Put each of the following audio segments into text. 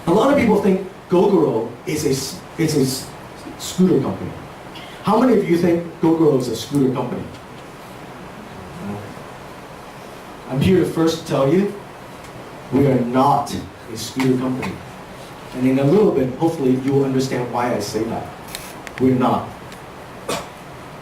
A lot of people think Gogoro is a scooter company. How many of you think Gogoro is a scooter company? I'm here to first tell you, we are not a scooter company. And in a little bit, hopefully you will understand why I say that. We're not.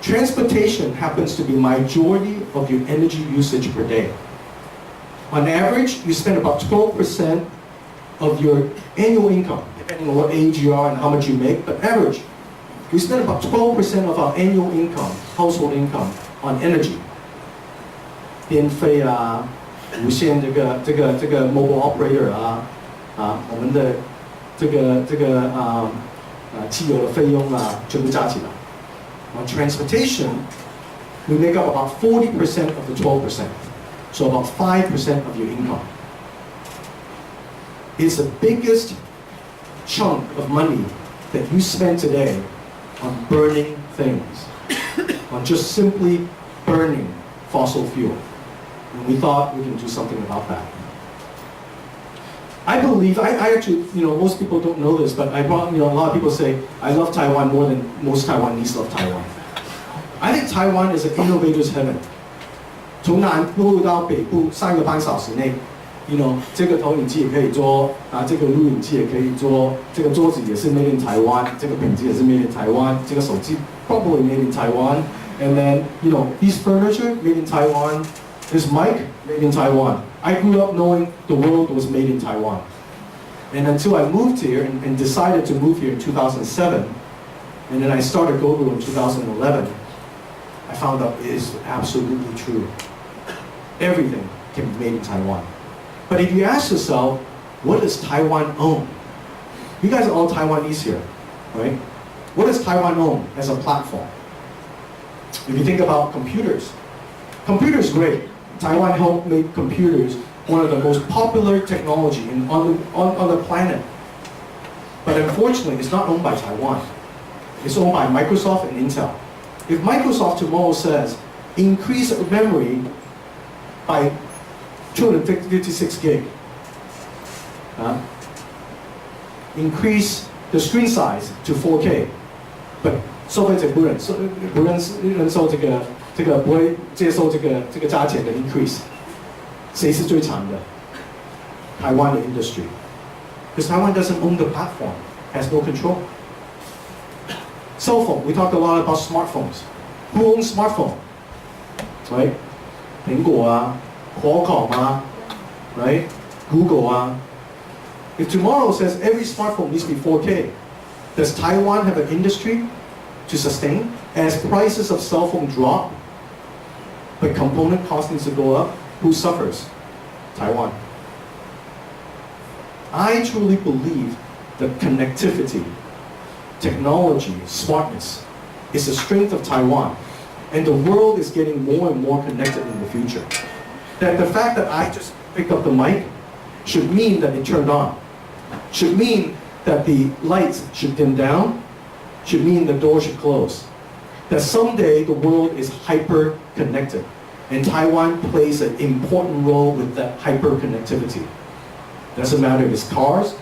Transportation happens to be majority of your energy usage per day. On average, you spend about 12% of your annual income, depending on what age you are and how much you make, but average, we spend about 12% of our annual income, household income, on energy. 电费啊，无线这个 mobile operator 我们的汽油的费用全部加起来。On transportation, we make up about 40% of the 12%, so about 5% of your income. It's the biggest chunk of money that you spend today on burning things, on just simply burning fossil fuel. And we thought we can do something about that. I believe, I actually, most people don't know this, but a lot of people say, I love Taiwan more than most Taiwanese love Taiwan. I think Taiwan is an innovator's heaven. 从南部到北部3个半小时内，这个投影机也可以做，这个录影机也可以做，这个桌子也是 made in Taiwan， 这个本子也是 made in Taiwan， 这个手机 probably made in Taiwan, and then these furniture made in Taiwan, this mic made in Taiwan. I grew up knowing the world was made in Taiwan. And until I moved here and decided to move here in 2007, and then I started Gogoro in 2011, I found out it is absolutely true. Everything can be made in Taiwan. But if you ask yourself, what does Taiwan own? You guys are all Taiwanese here, right? What does Taiwan own as a platform? If you think about computers, computers great. Taiwan helped make computers one of the most popular technology on the planet. But unfortunately, it's not owned by Taiwan. It's owned by Microsoft and Intel. If Microsoft tomorrow says, increase memory by 256 gig, increase the screen size to 4K, but 消费者不忍受这个不会接受这个价钱的 increase， 谁是最惨的？台湾的 industry, because Taiwan doesn't own the platform, has no control. Cell phone, we talk a lot about smartphones. Who owns smartphone? Right? 苹果Qualcomm right? Google If tomorrow says every smartphone needs to be 4K, does Taiwan have an industry to sustain? As prices of cell phone drop, but component cost needs to go up, who suffers? Taiwan. I truly believe that connectivity, technology, smartness is the strength of Taiwan, and the world is getting more and more connected in the future. That the fact that I just picked up the mic should mean that it turned on, should mean that the lights should dim down, should mean the door should close. That someday the world is hyper-connected, and Taiwan plays an important role with that hyper-connectivity. Doesn't matter if it's cars,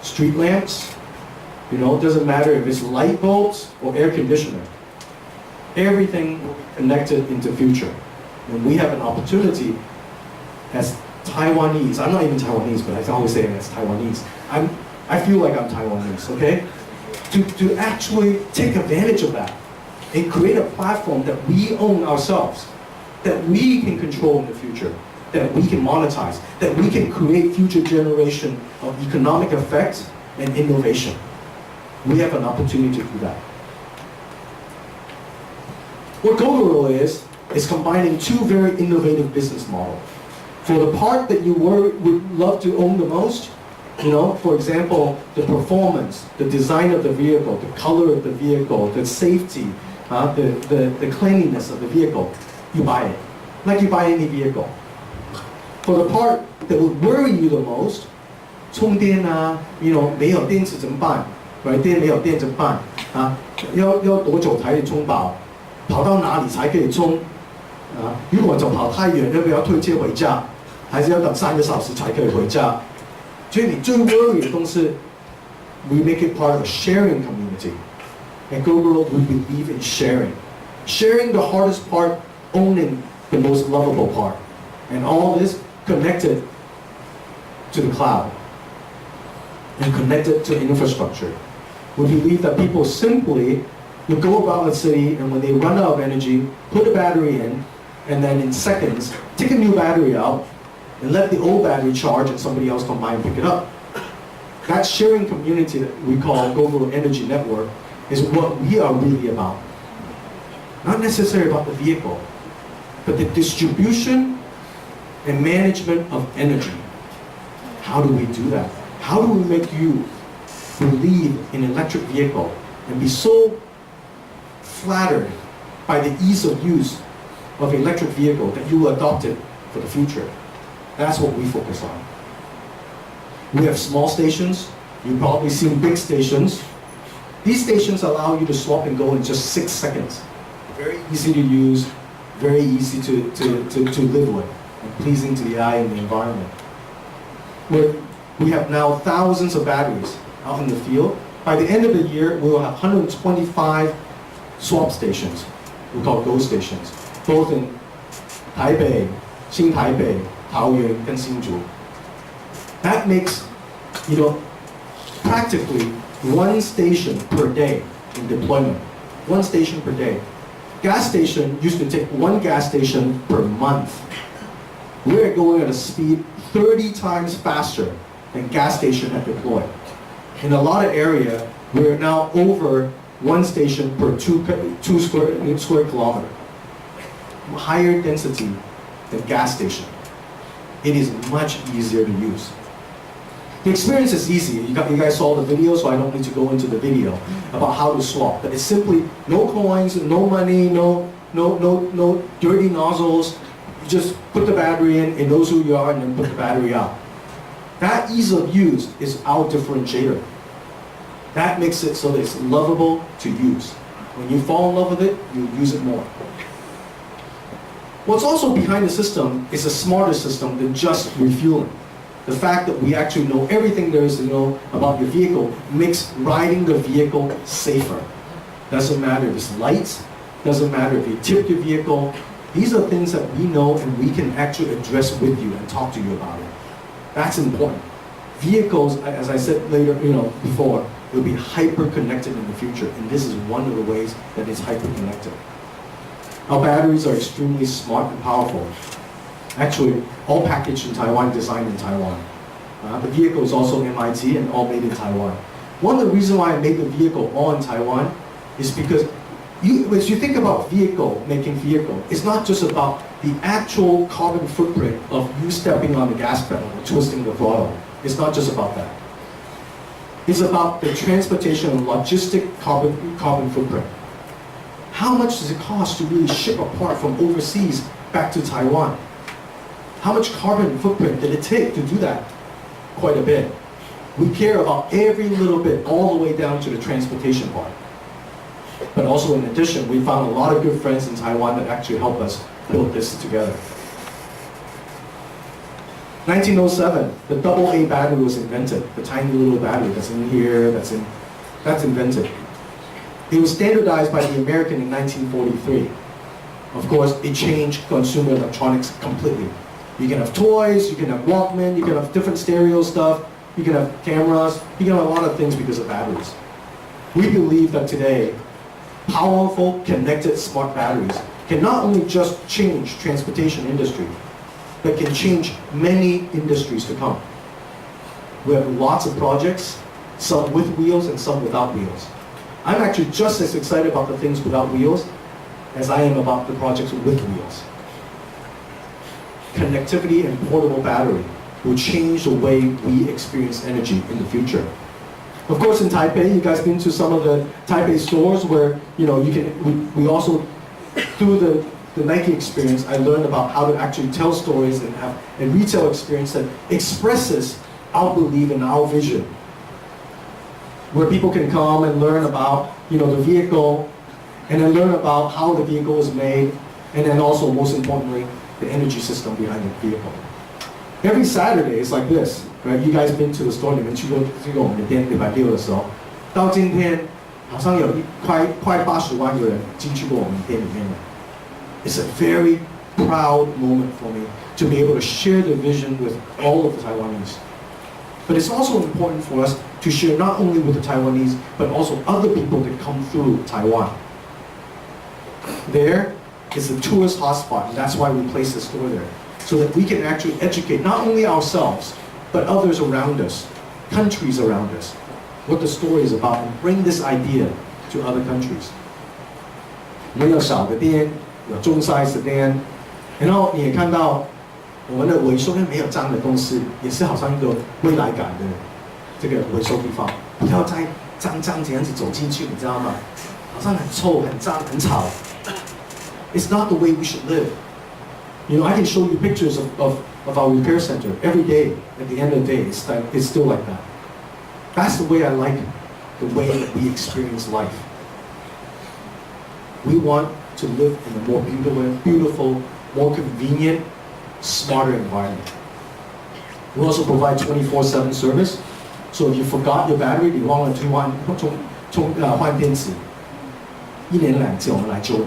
street lamps, doesn't matter if it's light bulbs or air conditioner. Everything will be connected into the future. And we have an opportunity as Taiwanese, I'm not even Taiwanese, but I always say it as Taiwanese. I feel like I'm Taiwanese, okay? To actually take advantage of that and create a platform that we own ourselves, that we can control in the future, that we can monetize, that we can create future generation of economic effects and innovation. We have an opportunity to do that. What Gogoro is combining two very innovative business models. For the part that you would love to own the most, for example, the performance, the design of the vehicle, the color of the vehicle, the safety, the cleanliness of the vehicle, you buy it. Like you buy any vehicle. For the part that would worry you the most, 充电没有电池怎么办？ right? 电没有电怎么办？要多久才可以充饱？跑到哪里才可以充？如果走跑太远，要不要退借回家？还是要等3个小时才可以回家？所以你最 worry 的东西 we make it part of a sharing community. And Gogoro, we believe in sharing. Sharing the hardest part, owning the most lovable part. And all this connected to the cloud and connected to infrastructure. We believe that people simply will go about the city, and when they run out of energy, put a battery in, and then in seconds, take a new battery out, and let the old battery charge, and somebody else come by and pick it up. That sharing community that we call Gogoro Energy Network is what we are really about. Not necessarily about the vehicle, but the distribution and management of energy. How do we do that? How do we make you believe in an electric vehicle and be so flattered by the ease of use of an electric vehicle that you will adopt it for the future? That's what we focus on. We have small stations. You've probably seen big stations. These stations allow you to swap and go in just 6 seconds. Very easy to use, very easy to live with, and pleasing to the eye and the environment. We have now thousands of batteries out in the field. By the end of the year, we will have 125 swap stations. We call Go stations, both in Taipei, Xin Taipei, Taoyuan, and Hsinchu. That makes, practically 1 station per day in deployment. 1 station per day. Gas station used to take 1 gas station per month. We're going at a speed 30 times faster than gas station had deployed. In a lot of area, we're now over 1 station per 2 square kilometer. Higher density than gas station. It is much easier to use. The experience is easy. You guys saw the video, so I don't need to go into the video about how to swap. But it's simply no coins, no money, no dirty nozzles. You just put the battery in, it knows who you are, and then put the battery out. That ease of use is our differentiator. That makes it so that it's lovable to use. When you fall in love with it, you use it more. What's also behind the system is a smarter system than just refueling. The fact that we actually know everything there is to know about your vehicle makes riding the vehicle safer. Doesn't matter if it's lights, doesn't matter if you tip your vehicle. These are things that we know and we can actually address with you and talk to you about it. That's important. Vehicles, as I said later, before, will be hyper-connected in the future, and this is one of the ways that it's hyper-connected. Our batteries are extremely smart and powerful. Actually, all packaged in Taiwan, designed in Taiwan. The vehicle is also MIT and all made in Taiwan. One of the reasons why I made the vehicle all in Taiwan is because as you think about making vehicle, it's not just about the actual carbon footprint of you stepping on the gas pedal or twisting the throttle. It's not just about that. It's about the transportation and logistic carbon footprint. How much does it cost to really ship a part from overseas back to Taiwan? How much carbon footprint did it take to do that? Quite a bit. We care about every little bit, all the way down to the transportation part. But also in addition, we found a lot of good friends in Taiwan that actually helped us build this together. 1907, the AA battery was invented. The tiny little battery that's in here, that's invented. It was standardized by the American in 1943. Of course, it changed consumer electronics completely. You can have toys, you can have Walkman, you can have different stereo stuff, you can have cameras, you can have a lot of things because of batteries. We believe that today, powerful, connected, smart batteries can not only just change transportation industry, but can change many industries to come. We have lots of projects, some with wheels and some without wheels. I'm actually just as excited about the things without wheels as I am about the projects with wheels. Connectivity and portable battery will change the way we experience energy in the future. Of course, in Taipei, you guys been to some of the Taipei stores where we also, through the Nike experience, I learned about how to actually tell stories and have a retail experience that expresses our belief and our vision, where people can come and learn about the vehicle, and then learn about how the vehicle is made, and then also, most importantly, the energy system behind the vehicle. Every Saturday, it's like this. right? You guys been to the store， 你们去过我们的店，礼拜六的时候，到今天好像有快80万个人进去过我们店里面了。It's a very proud moment for me to be able to share the vision with all of the Taiwanese. But it's also important for us to share not only with the Taiwanese, but also other people that come through Taiwan. There is a tourist hotspot, and that's why we place the store there. So that we can actually educate not only ourselves, but others around us, countries around us, what the story is about, and bring this idea to other countries. 我们有小的店，有中 size 的店，然后你也看到我们的维修店没有脏的东西，也是好像一个未来感的这个维修地方，不要再脏这样子走进去，你知道吗？好像很臭、很脏、很吵。It's not the way we should live. You know, I can show you pictures of our repair center every day. At the end of the day, it's still like that. That's the way I like it, the way that we experience life. We want to live in a more beautiful, more convenient, smarter environment. We also provide 24/7 service. So if you forgot your battery, 你忘了换电池，1年2次我们来救你。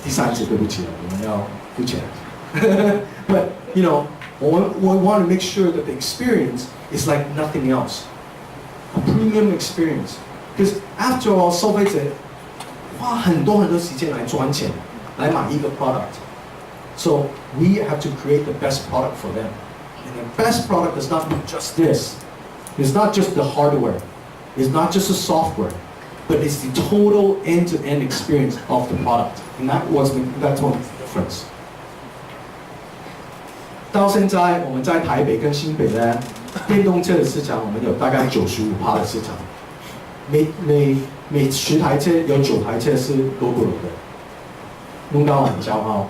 第3次对不起了，我们要付钱。But you know, we want to make sure that the experience is like nothing else, a premium experience. Because after all, 消费者花很多时间来赚钱，来买一个 product. So we have to create the best product for them. And the best product does not mean just this. It's not just the hardware. It's not just the software. But it's the total end-to-end experience of the product. And that's what's the difference. 到现在我们在台北跟新北呢，电动车的市场我们有大概95%的市场。每10台车有9台车是 Gogoro 的，弄到很骄傲。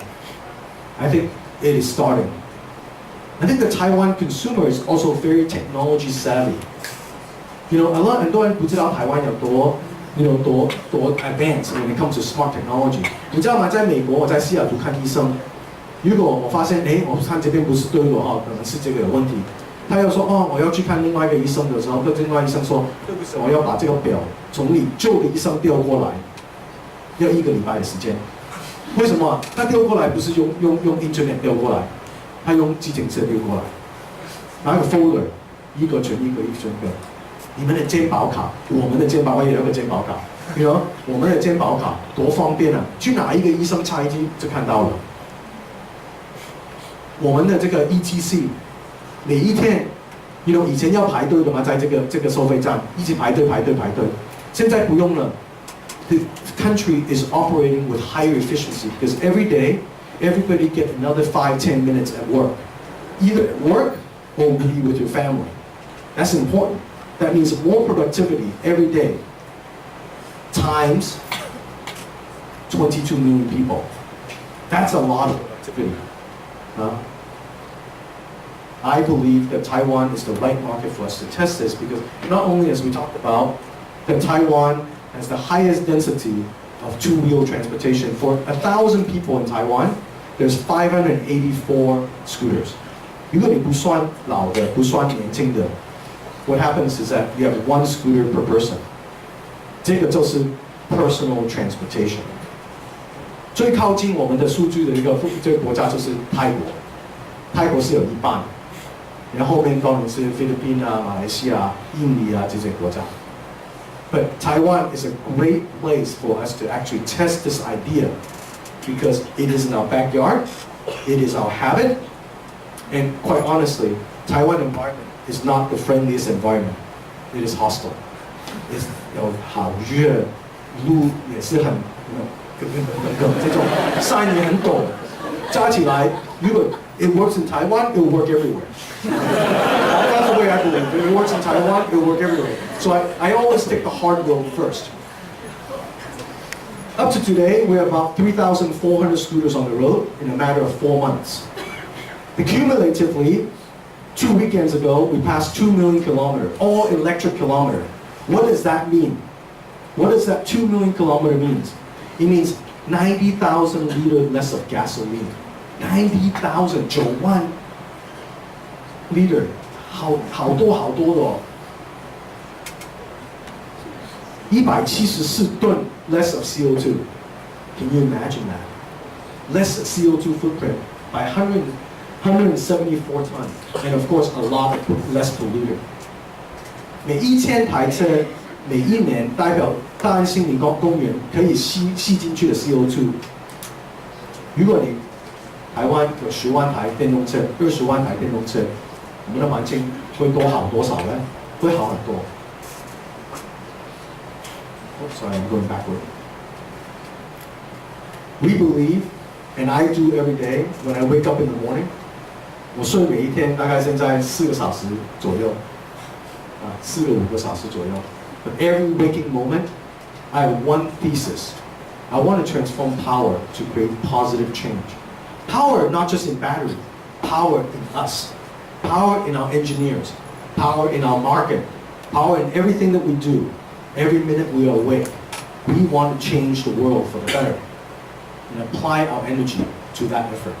I think it is starting. I think the Taiwan consumer is also very technology savvy. You know, 很多人不知道台湾有多 advanced when it comes to smart technology. 你知道吗？在美国，我在西雅图看医生，如果我发现，我看这边不是对我可能是这个有问题，他又说，我要去看另外一个医生的时候，另外医生说，对不起，我要把这个表从你旧的医生调过来，要1个礼拜的时间。为什么？他调过来不是用 internet 调过来，他用计程车调过来，拿个 folder， 一个存一个。你们的健保卡，我们的健保，我也有个健保卡，我们的健保卡多方便啊！去哪一个医生插一句就看到了。我们的这个 ETC， 每一天，以前要排队的嘛，在这个收费站一直排队，现在不用了。The country is operating with higher efficiency because every day, everybody get another 5-10 minutes at work, either at work or be with your family. That's important. That means more productivity every day times 22 million people. That's a lot of productivity. I believe that Taiwan is the right market for us to test this because not only, as we talked about, that Taiwan has the highest density of two-wheel transportation. For 1,000 people in Taiwan, there's 584 scooters. 如果你不算老的，不算年轻的， what happens is that you have 1 scooter per person. 这个就是 personal transportation. 最靠近我们的数据的这个国家就是泰国，泰国是有1半，然后后面当然是菲律宾啊、马来西亚、印尼啊这些国家。But Taiwan is a great place for us to actually test this idea because it is in our backyard, it is our habit, and quite honestly, Taiwan environment is not the friendliest environment. It is hostile. It's 好热，路也是很这种山也很陡，加起来，如果 it works in Taiwan, it will work everywhere. That's the way I believe. If it works in Taiwan, it will work everywhere. So I always take the hard road first. Up to today, we have about 3,400 scooters on the road in a matter of 4 months. Cumulatively, 2 weekends ago, we passed 2 million kilometers, all electric kilometers. What does that mean? What does that 2 million kilometer means? It means 90,000 liters less of gasoline. 90,000, 9万 liter, 好多的哦，174吨 less of CO2. Can you imagine that? Less CO2 footprint by 174 tons, and of course a lot less polluted. 每1000台车，每一年代表大安森林公园可以吸进去的 CO2。如果你台湾有10万台电动车、20万台电动车，我们的环境会多好多少呢？会好很多。Oh, sorry, I'm going backward. We believe, and I do every day when I wake up in the morning. 我睡每一天大概现在4个小时左右，4个5个小时左右。But every waking moment, I have one thesis. I want to transform power to create positive change. Power not just in battery, power in us, power in our engineers, power in our market, power in everything that we do. Every minute we are awake, we want to change the world for the better and apply our energy to that effort.